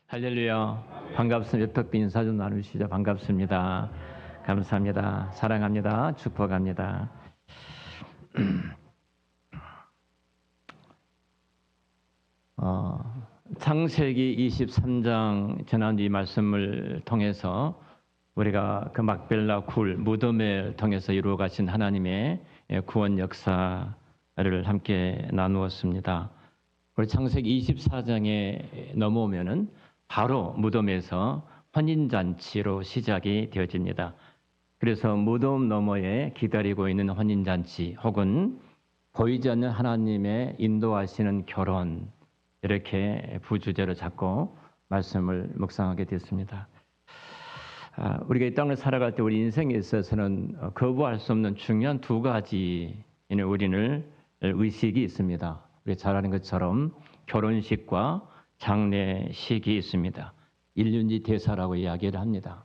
할렐루야. 반갑습니다. 떡비 인사 좀 나누시죠. 반갑습니다. 감사합니다. 사랑합니다. 축복합니다. 창세기 23장 지난주 이 말씀을 통해서 우리가 그 막벨라 굴 무덤을 통해서 이루어 가신 하나님의 구원 역사를 함께 나누었습니다. 우리 창세기 24장에 넘어오면은 바로 무덤에서 혼인잔치로 시작이 되어집니다. 그래서 무덤 너머에 기다리고 있는 혼인잔치 혹은 보이지 않는 하나님의 인도하시는 결혼, 이렇게 부주제로 잡고 말씀을 묵상하게 됐습니다. 우리가 이 땅을 살아갈 때 우리 인생에 있어서는 거부할 수 없는 중요한 두 가지 우리는 의식이 있습니다. 우리 잘 아는 것처럼 결혼식과 장례식이 있습니다. 일륜지 대사라고 이야기를 합니다.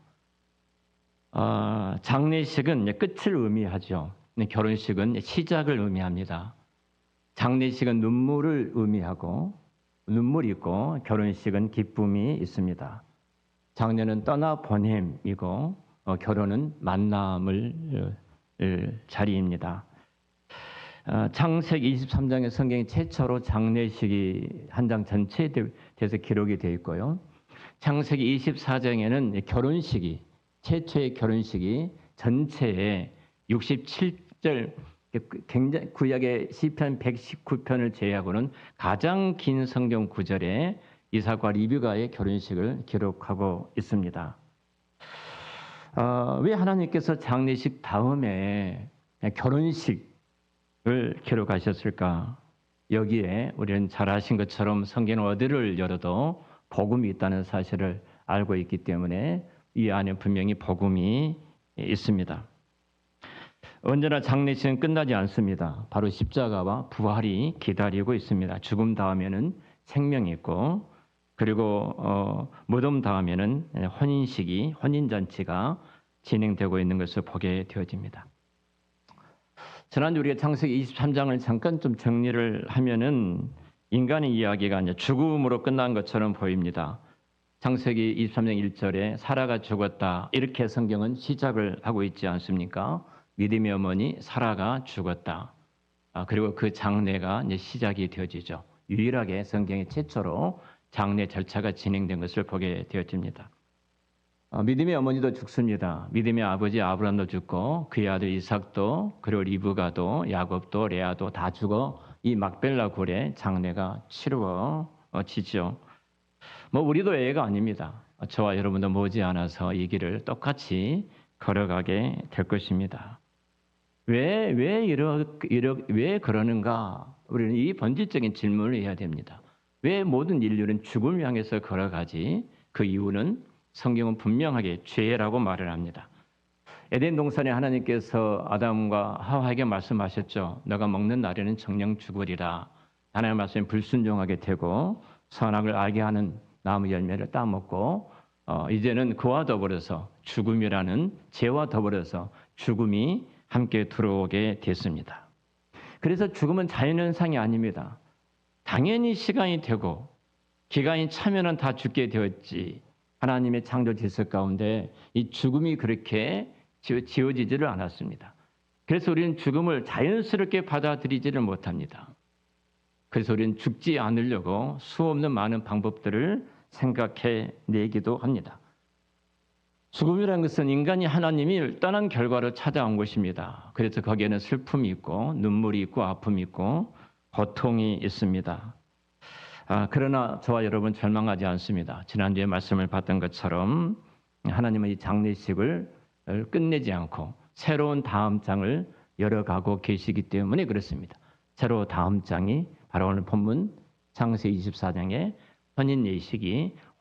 장례식은 끝을 의미하죠. 결혼식은 시작을 의미합니다. 장례식은 눈물을 의미하고 눈물이 있고 결혼식은 기쁨이 있습니다. 장례는 떠나보냄이고 결혼은 만남을 자리입니다. 창세기 23장의 성경이 최초로 장례식이 한 장 전체에 대해서 기록이 되어 있고요. 창세기 24장에는 결혼식이 최초의 결혼식이 전체에 67절 굉장히 구약의 시편 119편을 제외하고는 가장 긴 성경 구절에 이삭과 리브가의 결혼식을 기록하고 있습니다. 왜 하나님께서 장례식 다음에 결혼식을 기록하셨을까? 여기에 우리는 잘 아신 것처럼 성경 어디를 열어도 복음이 있다는 사실을 알고 있기 때문에 이 안에 분명히 복음이 있습니다. 언제나 장례식은 끝나지 않습니다. 바로 십자가와 부활이 기다리고 있습니다. 죽음 다음에는 생명이 있고 그리고 무덤 다음에는 혼인잔치가 진행되고 있는 것을 보게 되어집니다. 지난주 우리가 창세기 23장을 잠깐 좀 정리를 하면은 인간의 이야기가 이제 죽음으로 끝난 것처럼 보입니다. 창세기 23장 1절에 사라가 죽었다. 이렇게 성경은 시작을 하고 있지 않습니까? 믿음의 어머니 사라가 죽었다. 그리고 그 장례가 이제 시작이 되어지죠. 유일하게 성경의 최초로 장례 절차가 진행된 것을 보게 되어집니다. 믿음의 어머니도 죽습니다. 믿음의 아버지 아브라함도 죽고 그의 아들 이삭도 그리고 리브가도 야곱도 레아도 다 죽어 이 막벨라 굴의 장례가 치루어지죠. 우리도 예외가 아닙니다. 저와 여러분도 머지않아서 이 길을 똑같이 걸어가게 될 것입니다. 왜 그러는가? 우리는 이 본질적인 질문을 해야 됩니다. 왜 모든 인류는 죽음을 향해서 걸어가지? 그 이유는 성경은 분명하게 죄라고 말을 합니다. 에덴 동산에 하나님께서 아담과 하와에게 말씀하셨죠. 너가 먹는 날에는 정령 죽으리라. 하나님의 말씀에 불순종하게 되고 선악을 알게 하는 나무 열매를 따먹고 이제는 그와 더불어서 죽음이라는 죄와 더불어서 죽음이 함께 들어오게 됐습니다. 그래서 죽음은 자연현상이 아닙니다. 당연히 시간이 되고 기간이 차면은 다 죽게 되었지. 하나님의 창조 질서 가운데 이 죽음이 그렇게 지워지지를 않았습니다. 그래서 우리는 죽음을 자연스럽게 받아들이지를 못합니다. 그래서 우리는 죽지 않으려고 수없는 많은 방법들을 생각해 내기도 합니다. 죽음이라는 것은 인간이 하나님이 떠난 결과로 찾아온 것입니다. 그래서 거기에는 슬픔이 있고 눈물이 있고 아픔이 있고 고통이 있습니다. 그러나 저와 여러분 절망하지 않습니다. 지난주에 말씀을 봤던 것처럼 하나님은 이 장례식을 끝내지 않고 새로운 다음 장을 열어가고 계시기 때문에 그렇습니다. 새로 다음 장이 바로 오늘 본문 창세기 24장의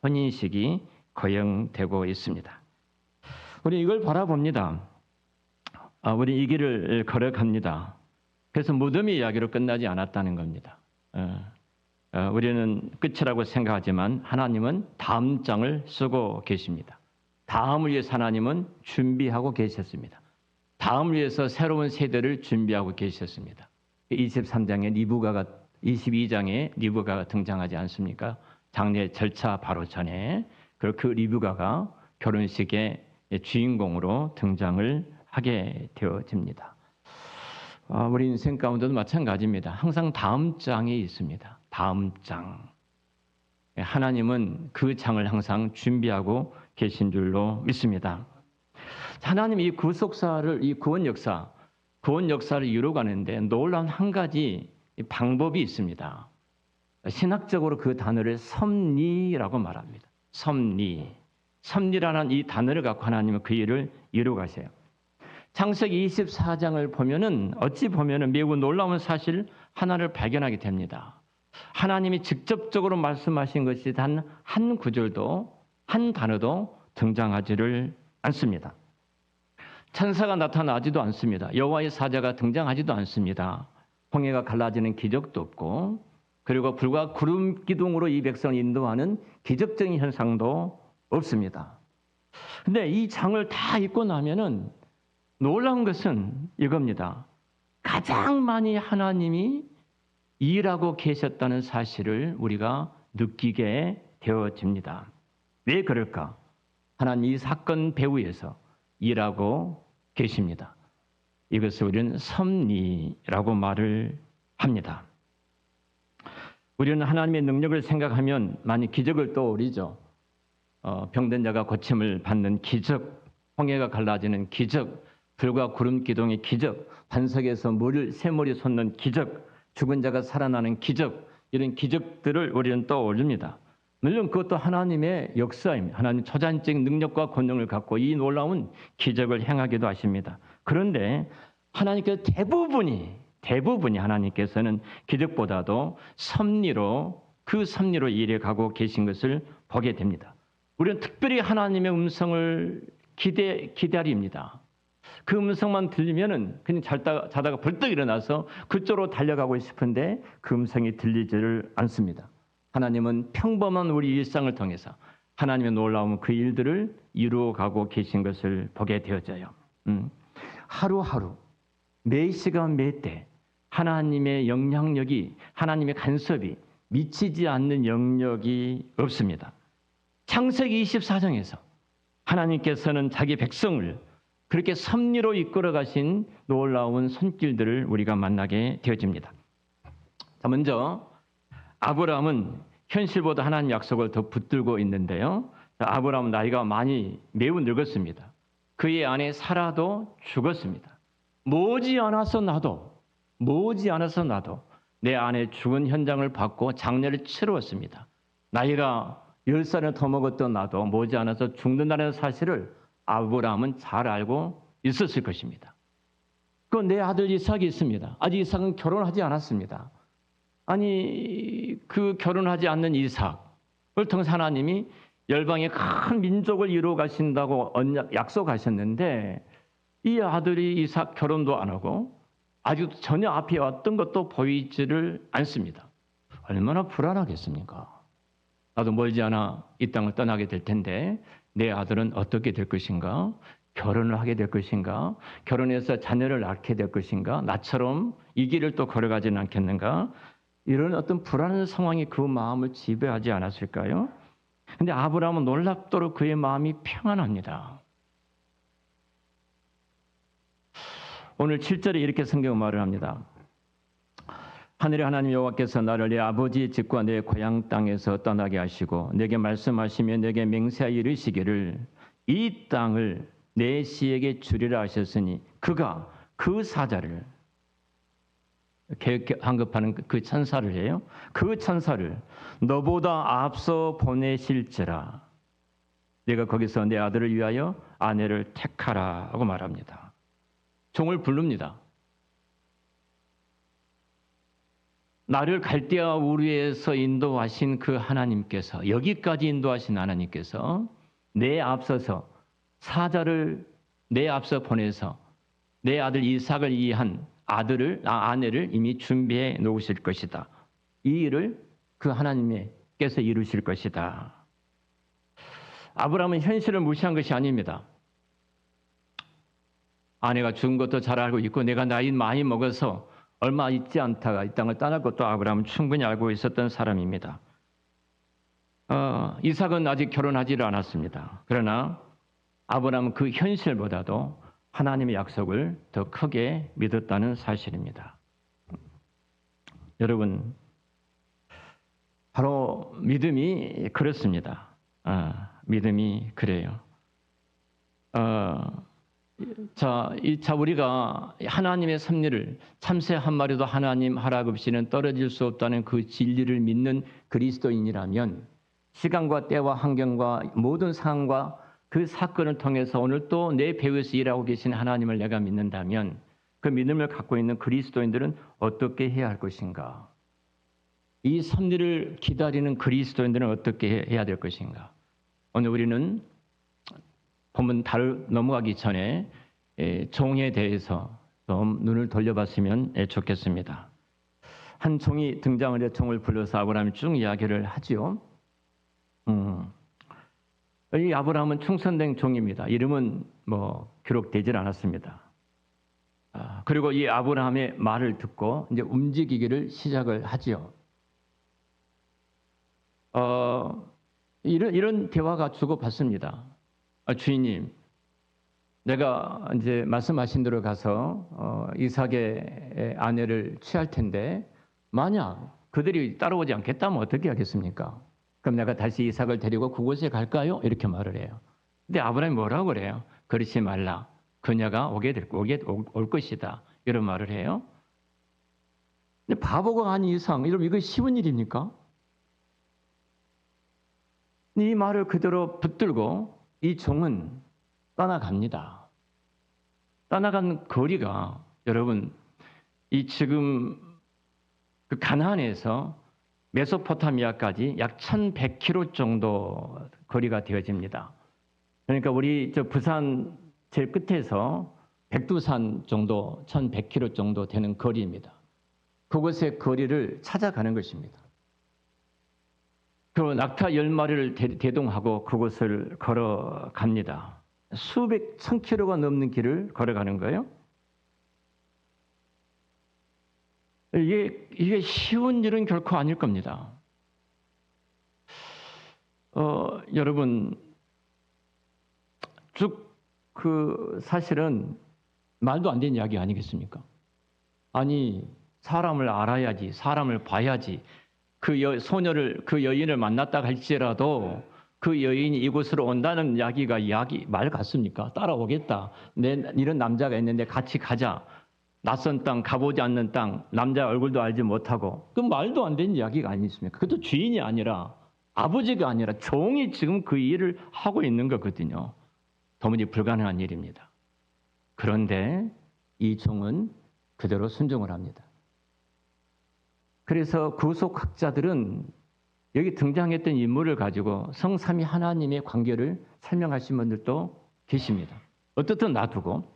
혼인식이 거행되고 있습니다. 우리 이걸 바라봅니다. 우리 이 길을 걸어갑니다. 그래서 무덤의 이야기로 끝나지 않았다는 겁니다. 우리는 끝이라고 생각하지만 하나님은 다음 장을 쓰고 계십니다. 다음을 위해서 하나님은 준비하고 계셨습니다. 다음을 위해서 새로운 세대를 준비하고 계셨습니다. 23장에 22장에 리브가가 등장하지 않습니까? 장례 절차 바로 전에 그 리브가가 결혼식의 주인공으로 등장을 하게 되어집니다. 우리 인생 가운데도 마찬가지입니다. 항상 다음 장이 있습니다. 다음 장. 하나님은 그 장을 항상 준비하고 계신 줄로 믿습니다. 하나님 이 구속사를, 이 구원 역사를 이루어가는데 놀라운 한 가지 방법이 있습니다. 신학적으로 그 단어를 섭리라고 말합니다. 섭리라는 이 단어를 갖고 하나님은 그 일을 이루어가세요. 창세기 24장을 보면은 어찌 보면은 매우 놀라운 사실 하나를 발견하게 됩니다. 하나님이 직접적으로 말씀하신 것이 단 한 구절도, 한 단어도 등장하지를 않습니다. 천사가 나타나지도 않습니다. 여호와의 사자가 등장하지도 않습니다. 홍해가 갈라지는 기적도 없고, 그리고 불과 구름 기둥으로 이 백성을 인도하는 기적적인 현상도 없습니다. 근데 이 장을 다 읽고 나면은 놀라운 것은 이겁니다. 가장 많이 하나님이 일하고 계셨다는 사실을 우리가 느끼게 되어집니다. 왜 그럴까? 하나님 이 사건 배후에서 일하고 계십니다. 이것을 우리는 섭리라고 말을 합니다. 우리는 하나님의 능력을 생각하면 많이 기적을 떠올리죠. 병든 자가 고침을 받는 기적, 홍해가 갈라지는 기적, 불과 구름 기둥의 기적, 반석에서 새물이 솟는 기적, 죽은 자가 살아나는 기적, 이런 기적들을 우리는 떠올립니다. 물론 그것도 하나님의 역사입니다. 하나님 초자연적인 능력과 권능을 갖고 이 놀라운 기적을 행하기도 하십니다. 그런데 하나님께서 대부분이 하나님께서는 기적보다도 그 섭리로 일해가고 계신 것을 보게 됩니다. 우리는 특별히 하나님의 음성을 기다립니다. 그 음성만 들리면은 그냥 자다가 벌떡 일어나서 그쪽으로 달려가고 싶은데 그 음성이 들리지를 않습니다. 하나님은 평범한 우리 일상을 통해서 하나님의 놀라운 그 일들을 이루어가고 계신 것을 보게 되어져요. 하루하루, 매 시간 매 때 하나님의 영향력이, 하나님의 간섭이 미치지 않는 영역이 없습니다. 창세기 24장에서 하나님께서는 자기 백성을 그렇게 섭리로 이끌어 가신 놀라운 손길들을 우리가 만나게 되어집니다. 자, 먼저 아브라함은 현실보다 하나님 약속을 더 붙들고 있는데요. 아브라함은 나이가 매우 늙었습니다. 그의 아내 사라도 죽었습니다. 머지않아서 나도 내 아내 죽은 현장을 받고 장례를 치루었습니다. 나이가 10살을 더 먹었던 나도 머지않아서 죽는다는 사실을 아브라함은 잘 알고 있었을 것입니다. 그 내 아들 이삭이 있습니다. 아직 이삭은 결혼하지 않았습니다. 아니 그 결혼하지 않는 이삭을 통해서 하나님이 열방의 큰 민족을 이루어 가신다고 약속하셨는데 이 아들이 이삭 결혼도 안 하고 아직도 전혀 앞에 어떤 것도 보이지를 않습니다. 얼마나 불안하겠습니까? 나도 멀지 않아 이 땅을 떠나게 될 텐데 내 아들은 어떻게 될 것인가? 결혼을 하게 될 것인가? 결혼해서 자녀를 낳게 될 것인가? 나처럼 이 길을 또 걸어가지는 않겠는가? 이런 어떤 불안한 상황이 그 마음을 지배하지 않았을까요? 근데 아브라함은 놀랍도록 그의 마음이 평안합니다. 오늘 7절에 이렇게 성경 말을 합니다. 하늘의 하나님 여호와께서 나를 내 아버지 집과 내 고향 땅에서 떠나게 하시고 내게 말씀하시며 내게 맹세하여 이르시기를 이 땅을 내 씨에게 주리라 하셨으니 그가 그 사자를 언급하는 그 천사를 해요. 그 천사를 너보다 앞서 보내실지라 내가 거기서 내 아들을 위하여 아내를 택하라 하고 말합니다. 종을 부릅니다. 나를 갈대아 우르에서 인도하신 그 하나님께서, 여기까지 인도하신 하나님께서 내 앞서서 사자를 내 앞서 보내서 내 아들 이삭을 위한 아내를 이미 준비해 놓으실 것이다. 이 일을 그 하나님께서 이루실 것이다. 아브라함은 현실을 무시한 것이 아닙니다. 아내가 죽은 것도 잘 알고 있고 내가 나이 많이 먹어서 얼마 있지 않다가 이 땅을 떠날 것도 아브라함은 충분히 알고 있었던 사람입니다. 이삭은 아직 결혼하지를 않았습니다. 그러나 아브라함은 그 현실보다도 하나님의 약속을 더 크게 믿었다는 사실입니다. 여러분, 바로 믿음이 그렇습니다. 믿음이 그래요. 우리가 하나님의 섭리를, 참새 한 마리도 하나님 허락 없이는 떨어질 수 없다는 그 진리를 믿는 그리스도인이라면 시간과 때와 환경과 모든 상황과 그 사건을 통해서 오늘 또 내 배후에서 일하고 계신 하나님을 내가 믿는다면 그 믿음을 갖고 있는 그리스도인들은 어떻게 해야 할 것인가? 이 섭리를 기다리는 그리스도인들은 어떻게 해야 될 것인가? 오늘 우리는 본문 넘어가기 전에 종에 대해서 좀 눈을 돌려봤으면 좋겠습니다. 한 종이 등장을 해 종을 불러서 아브라함이 쭉 이야기를 하지요. 이 아브라함은 충성된 종입니다. 이름은 기록되질 않았습니다. 그리고 이 아브라함의 말을 듣고 이제 움직이기를 시작을 하지요. 이런 대화가 주고받습니다. 주인님, 내가 이제 말씀하신 대로 가서 이삭의 아내를 취할 텐데 만약 그들이 따라오지 않겠다면 어떻게 하겠습니까? 그럼 내가 다시 이삭을 데리고 그곳에 갈까요? 이렇게 말을 해요. 근데 아브라함이 뭐라고 그래요? 그러지 말라. 그녀가 올 것이다. 이런 말을 해요. 근데 바보가 아닌 이상, 여러분 이거 쉬운 일입니까? 이 말을 그대로 붙들고 이 종은 떠나갑니다. 떠나간 거리가 여러분 이 지금 그 가나안에서 메소포타미아까지 약 1,100km 정도 거리가 되어집니다. 그러니까 우리 부산 제일 끝에서 백두산 정도 1,100km 정도 되는 거리입니다. 그곳의 거리를 찾아가는 것입니다. 그 낙타 10마리를 대동하고 그곳을 걸어갑니다. 수백, 1,000km가 넘는 길을 걸어가는 거예요. 이게 쉬운 일은 결코 아닐 겁니다. 여러분, 사실은 말도 안 되는 이야기 아니겠습니까? 아니, 사람을 알아야지, 사람을 봐야지. 그 여인을 만났다 할지라도 그 여인이 이곳으로 온다는 말 같습니까? 따라오겠다. 이런 남자가 있는데 같이 가자. 낯선 땅, 가보지 않는 땅, 남자 얼굴도 알지 못하고. 그 말도 안 되는 이야기가 아니겠습니까? 그것도 주인이 아니라 아버지가 아니라 종이 지금 그 일을 하고 있는 거거든요. 도무지 불가능한 일입니다. 그런데 이 종은 그대로 순종을 합니다. 그래서 구속학자들은 여기 등장했던 인물을 가지고 성삼위 하나님의 관계를 설명하신 분들도 계십니다. 어떻든 놔두고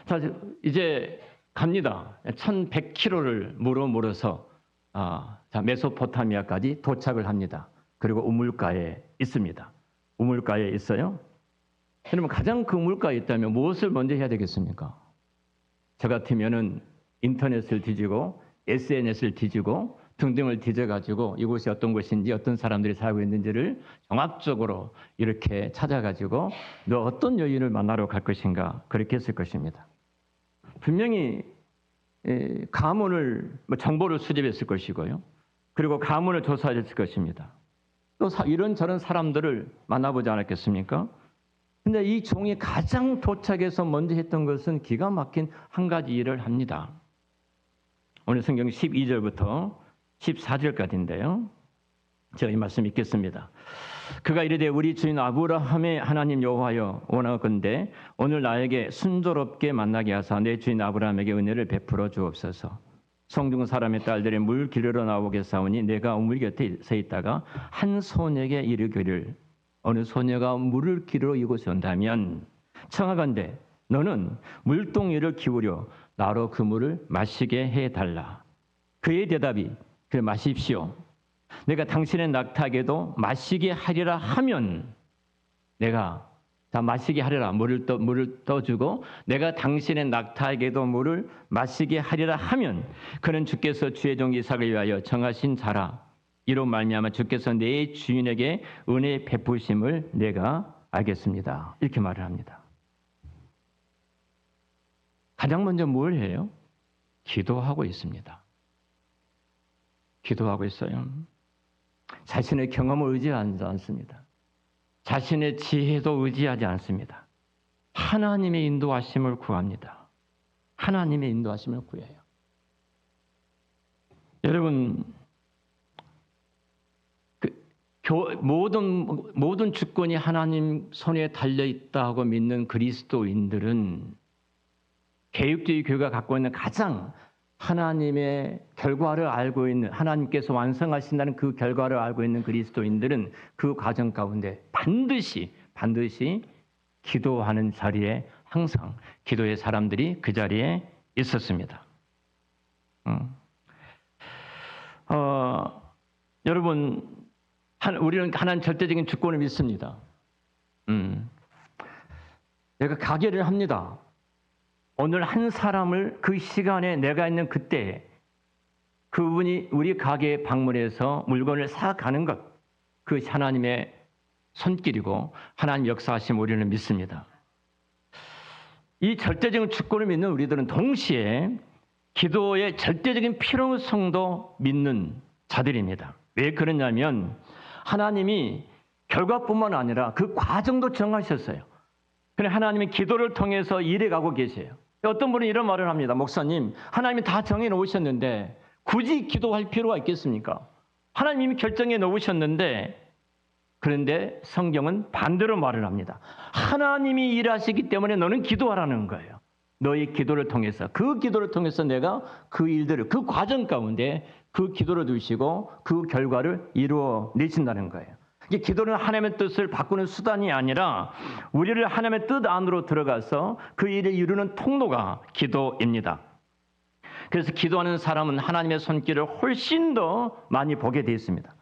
자 이제 갑니다. 1,100km를 물어서 메소포타미아까지 도착을 합니다. 그리고 우물가에 있습니다. 우물가에 있어요. 여러분 가장 그 우물가에 있다면 무엇을 먼저 해야 되겠습니까? 저 같으면은 인터넷을 뒤지고 SNS를 뒤지고 등등을 뒤져가지고 이곳이 어떤 곳인지 어떤 사람들이 살고 있는지를 종합적으로 이렇게 찾아가지고 너 어떤 여인을 만나러 갈 것인가 그렇게 했을 것입니다. 분명히 가문을 정보를 수집했을 것이고요. 그리고 가문을 조사했을 것입니다. 또 이런저런 사람들을 만나보지 않았겠습니까? 근데 이 종이 가장 도착해서 먼저 했던 것은 기가 막힌 한 가지 일을 합니다. 오늘 성경 12절부터 14절까지인데요. 제가 이 말씀 읽겠습니다. 그가 이르되 우리 주인 아브라함의 하나님 여호와여 원하건대 오늘 나에게 순조롭게 만나게 하사 내 주인 아브라함에게 은혜를 베풀어 주옵소서. 성중 사람의 딸들이 물 기르러 나오게 싸우니 내가 우물 곁에 서 있다가 한 소녀에게 이르기를 어느 소녀가 물을 기르러 이곳에 온다면 청하건대 너는 물동이를 기울여 나로 그 물을 마시게 해달라. 그의 대답이 그래 마십시오. 내가 당신의 낙타에게도 마시게 하리라 하면 내가 마시게 하리라 물을 떠주고 내가 당신의 낙타에게도 물을 마시게 하리라 하면 그는 주께서 주의 종 이삭을 위하여 정하신 자라. 이로 말미암아 주께서 내 주인에게 은혜 베푸심을 내가 알겠습니다. 이렇게 말을 합니다. 가장 먼저 뭘 해요? 기도하고 있습니다. 기도하고 있어요. 자신의 경험을 의지하지 않습니다. 자신의 지혜도 의지하지 않습니다. 하나님의 인도하심을 구합니다. 하나님의 인도하심을 구해요. 여러분, 모든 주권이 하나님 손에 달려있다고 믿는 그리스도인들은 개혁주의 교회가 갖고 있는 가장 하나님의 결과를 알고 있는, 하나님께서 완성하신다는 그 결과를 알고 있는 그리스도인들은 그 과정 가운데 반드시 기도하는 자리에, 항상 기도의 사람들이 그 자리에 있었습니다. 여러분, 우리는 하나님 절대적인 주권을 믿습니다. 내가 가게를 합니다. 오늘 한 사람을 그 시간에 내가 있는 그때 그분이 우리 가게에 방문해서 물건을 사가는 것, 그 하나님의 손길이고 하나님 역사하심 우리는 믿습니다. 이 절대적인 주권을 믿는 우리들은 동시에 기도의 절대적인 필요성도 믿는 자들입니다. 왜 그러냐면 하나님이 결과뿐만 아니라 그 과정도 정하셨어요. 그래 하나님이 기도를 통해서 일해가고 계세요. 어떤 분은 이런 말을 합니다. 목사님, 하나님이 다 정해 놓으셨는데 굳이 기도할 필요가 있겠습니까? 하나님이 결정해 놓으셨는데, 그런데 성경은 반대로 말을 합니다. 하나님이 일하시기 때문에 너는 기도하라는 거예요. 너의 기도를 통해서, 그 기도를 통해서 내가 그 일들을, 그 과정 가운데 그 기도를 두시고 그 결과를 이루어 내신다는 거예요. 이 기도는 하나님의 뜻을 바꾸는 수단이 아니라 우리를 하나님의 뜻 안으로 들어가서 그 일을 이루는 통로가 기도입니다. 그래서 기도하는 사람은 하나님의 손길을 훨씬 더 많이 보게 되어 있습니다.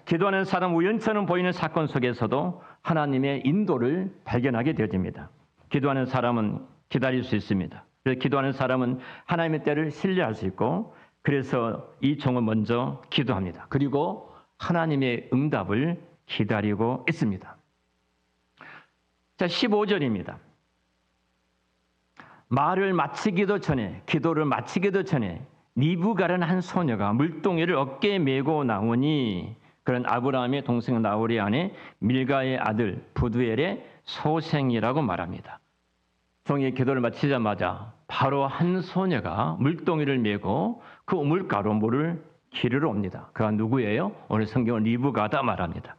기도하는 사람, 우연처럼 보이는 사건 속에서도 하나님의 인도를 발견하게 되어집니다. 기도하는 사람은 기다릴 수 있습니다. 그래서 기도하는 사람은 하나님의 때를 신뢰할 수 있고, 그래서 이 종은 먼저 기도합니다. 그리고 하나님의 응답을 기다리고 있습니다. 자, 15절입니다. 말을 마치기도 전에, 기도를 마치기도 전에 니부가라는 한 소녀가 물동이를 어깨에 메고 나오니, 그런 아브라함의 동생 나홀의 아내 밀가의 아들 부두엘의 소생이라고 말합니다. 종이 기도를 마치자마자 바로 한 소녀가 물동이를 메고 그 우물가로 물을 기르러 옵니다. 그가 누구예요? 오늘 성경은 리브가다 말합니다.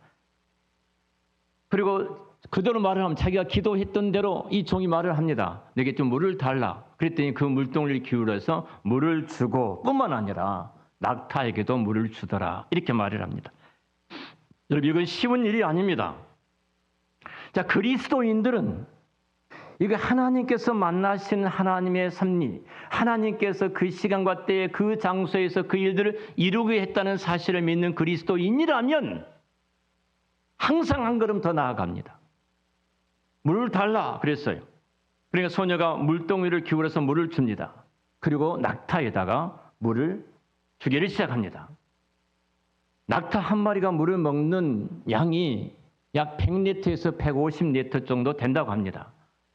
그리고 그대로 말을 하면 자기가 기도했던 대로 이 종이 말을 합니다. 내게 좀 물을 달라. 그랬더니 그 물동이를 기울여서 물을 주고 뿐만 아니라 낙타에게도 물을 주더라. 이렇게 말을 합니다. 여러분, 이건 쉬운 일이 아닙니다. 자, 그리스도인들은 이거 하나님께서 만나신 하나님의 섭리, 하나님께서 그 시간과 때에 그 장소에서 그 일들을 이루게 했다는 사실을 믿는 그리스도인이라면 항상 한 걸음 더 나아갑니다. 물을 달라 그랬어요. 그러니까 소녀가 물동이를 기울여서 물을 줍니다. 그리고 낙타에다가 물을 주기를 시작합니다. 낙타 한 마리가 물을 먹는 양이 약 100리터에서 150리터 정도 된다고 합니다.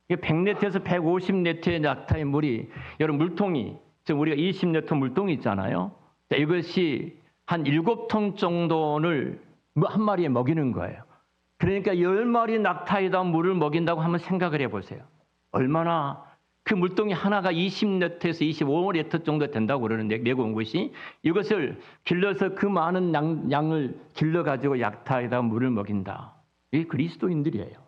100리터에서 150리터의 낙타의 물이, 여러분 물통이, 지금 우리가 20리터 물통이 있잖아요. 이것이 한 7통 정도를 한 마리에 먹이는 거예요. 그러니까 10마리 낙타에다 물을 먹인다고 한번 생각을 해보세요. 얼마나, 그 물동이 하나가 20리터에서 25리터 정도 된다고 그러는데, 메고 온 것이, 이것을 길러서 그 많은 양을 길러가지고 낙타에다 물을 먹인다. 이게 그리스도인들이에요.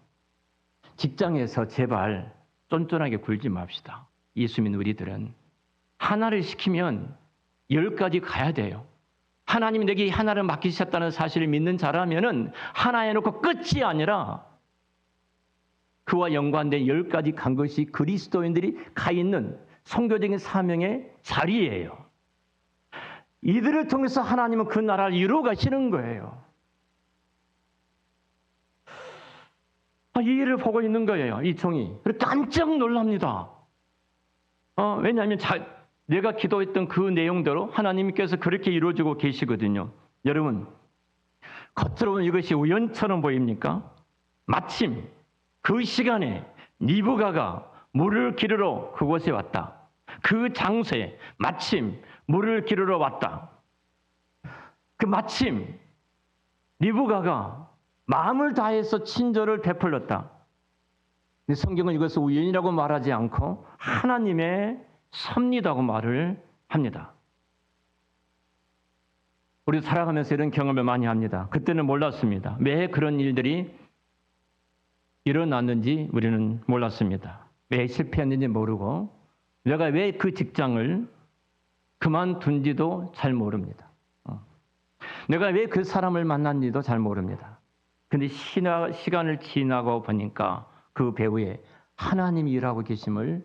직장에서 제발 쫀쫀하게 굴지 맙시다. 예수 믿는 우리들은 하나를 시키면 10가지 가야 돼요. 하나님이 내게 하나를 맡기셨다는 사실을 믿는 자라면은 하나 해놓고 끝이 아니라 그와 연관된 10가지 간 것이 그리스도인들이 가 있는 선교적인 사명의 자리예요. 이들을 통해서 하나님은 그 나라를 이루어 가시는 거예요. 이 일을 보고 있는 거예요, 이 종이. 깜짝 놀랍니다. 왜냐하면 내가 기도했던 그 내용대로 하나님께서 그렇게 이루어지고 계시거든요. 여러분, 겉으로 보면 이것이 우연처럼 보입니까? 마침 그 시간에 리브가가 물을 기르러 그곳에 왔다. 그 장소에 마침 물을 기르러 왔다. 그 마침 리브가가 마음을 다해서 친절을 베풀었다. 근데 성경은 이것을 우연이라고 말하지 않고 하나님의 섭리라고 말을 합니다. 우리도 살아가면서 이런 경험을 많이 합니다. 그때는 몰랐습니다. 왜 그런 일들이 일어났는지 우리는 몰랐습니다. 왜 실패했는지 모르고 내가 왜 그 직장을 그만둔지도 잘 모릅니다. 내가 왜 그 사람을 만났는지도 잘 모릅니다. 근데 시간을 지나고 보니까 그 배후에 하나님이 일하고 계심을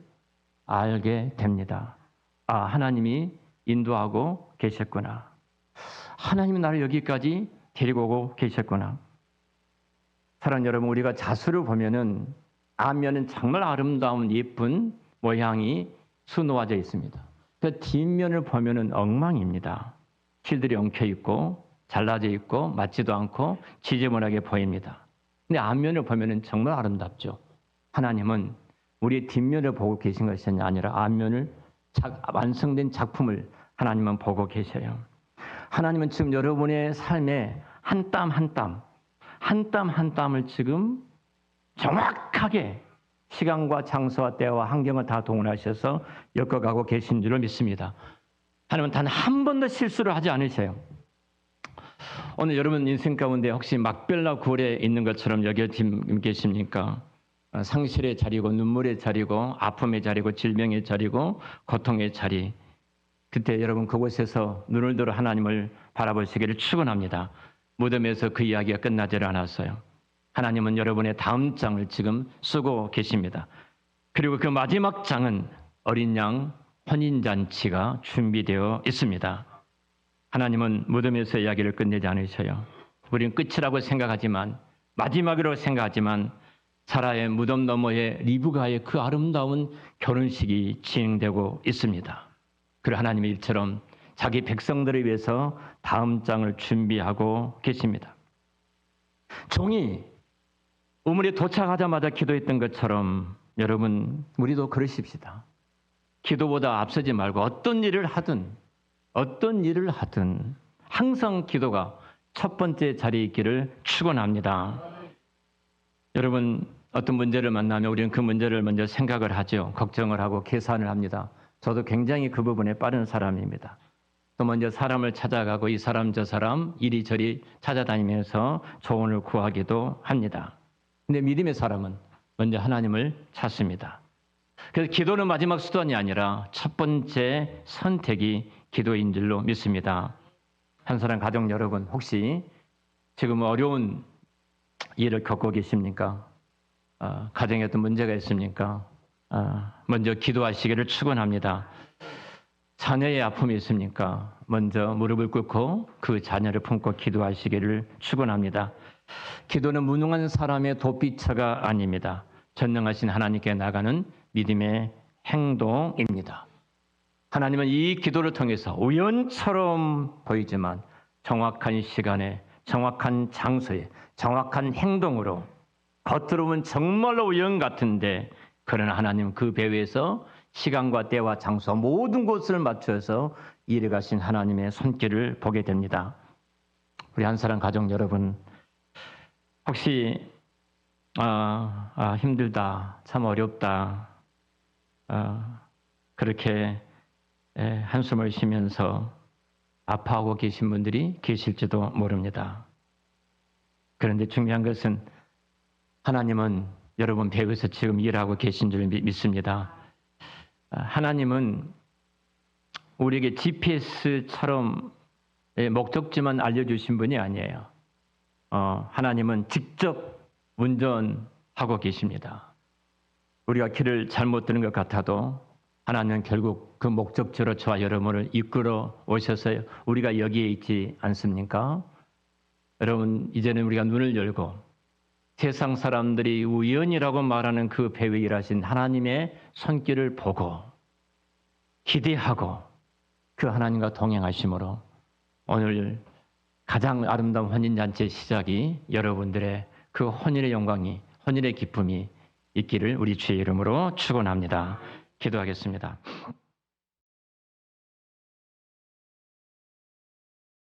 알게 됩니다. 아, 하나님이 인도하고 계셨구나. 하나님이 나를 여기까지 데리고 오고 계셨구나. 사랑하는 여러분, 우리가 자수를 보면은 앞면은 정말 아름다운 예쁜 모양이 수놓아져 있습니다. 그 뒷면을 보면은 엉망입니다. 실들이 엉켜 있고 잘라져 있고 맞지도 않고 지저분하게 보입니다. 근데 앞면을 보면은 정말 아름답죠. 하나님은 우리의 뒷면을 보고 계신 것이 아니라 앞면을 완성된 작품을 하나님은 보고 계셔요. 하나님은 지금 여러분의 삶에 한 땀 한 땀, 한 땀 한 땀을 지금 정확하게 시간과 장소와 때와 환경을 다 동원하셔서 엮어가고 계신 줄을 믿습니다. 하나님은 단 한 번도 실수를 하지 않으셔요. 오늘 여러분 인생 가운데 혹시 막벨라 굴에 있는 것처럼 여기 계십니까? 상실의 자리고 눈물의 자리고 아픔의 자리고 질병의 자리고 고통의 자리. 그때 여러분 그곳에서 눈을 들어 하나님을 바라보시기를 축원합니다. 무덤에서 그 이야기가 끝나질 않았어요. 하나님은 여러분의 다음 장을 지금 쓰고 계십니다. 그리고 그 마지막 장은 어린 양 혼인잔치가 준비되어 있습니다. 하나님은 무덤에서 이야기를 끝내지 않으셔요. 우리는 끝이라고 생각하지만 마지막이라고 생각하지만 사라의 무덤 너머에 리브가의 그 아름다운 결혼식이 진행되고 있습니다. 그리고 하나님의 일처럼 자기 백성들을 위해서 다음 장을 준비하고 계십니다. 종이 우물에 도착하자마자 기도했던 것처럼 여러분 우리도 그러십시다. 기도보다 앞서지 말고 어떤 일을 하든 항상 기도가 첫 번째 자리에 있기를 축원합니다. 여러분 어떤 문제를 만나면 우리는 그 문제를 먼저 생각을 하죠. 걱정을 하고 계산을 합니다. 저도 굉장히 그 부분에 빠른 사람입니다. 또 먼저 사람을 찾아가고 이 사람 저 사람 이리저리 찾아다니면서 조언을 구하기도 합니다. 근데 믿음의 사람은 먼저 하나님을 찾습니다. 그래서 기도는 마지막 수단이 아니라 첫 번째 선택이 기도인 줄로 믿습니다. 한 사람 가족 여러분 혹시 지금 어려운 일을 겪고 계십니까? 가정에 어떤 문제가 있습니까? 먼저 기도하시기를 축원합니다. 자녀의 아픔이 있습니까? 먼저 무릎을 꿇고 그 자녀를 품고 기도하시기를 축원합니다. 기도는 무능한 사람의 도피처가 아닙니다. 전능하신 하나님께 나가는 믿음의 행동입니다. 하나님은 이 기도를 통해서 우연처럼 보이지만 정확한 시간에 정확한 장소에 정확한 행동으로 겉으로 보면 정말로 우연 같은데 그러나 하나님 그 배후에서 시간과 때와 장소 모든 곳을 맞춰서 일해가신 하나님의 손길을 보게 됩니다. 우리 한 사람 가족 여러분 혹시 힘들다 참 어렵다 그렇게 한숨을 쉬면서 아파하고 계신 분들이 계실지도 모릅니다. 그런데 중요한 것은 하나님은 여러분 배후에서 지금 일하고 계신 줄 믿습니다. 하나님은 우리에게 GPS처럼 목적지만 알려주신 분이 아니에요. 하나님은 직접 운전하고 계십니다. 우리가 길을 잘못 드는 것 같아도 하나님은 결국 그 목적지로 저와 여러분을 이끌어 오셔서 우리가 여기에 있지 않습니까? 여러분 이제는 우리가 눈을 열고 세상 사람들이 우연이라고 말하는 그 배후에 일하신 하나님의 손길을 보고 기대하고 그 하나님과 동행하심으로 오늘 가장 아름다운 혼인잔치의 시작이 여러분들의 그 혼인의 영광이, 혼인의 기쁨이 있기를 우리 주의 이름으로 축원합니다. 기도하겠습니다.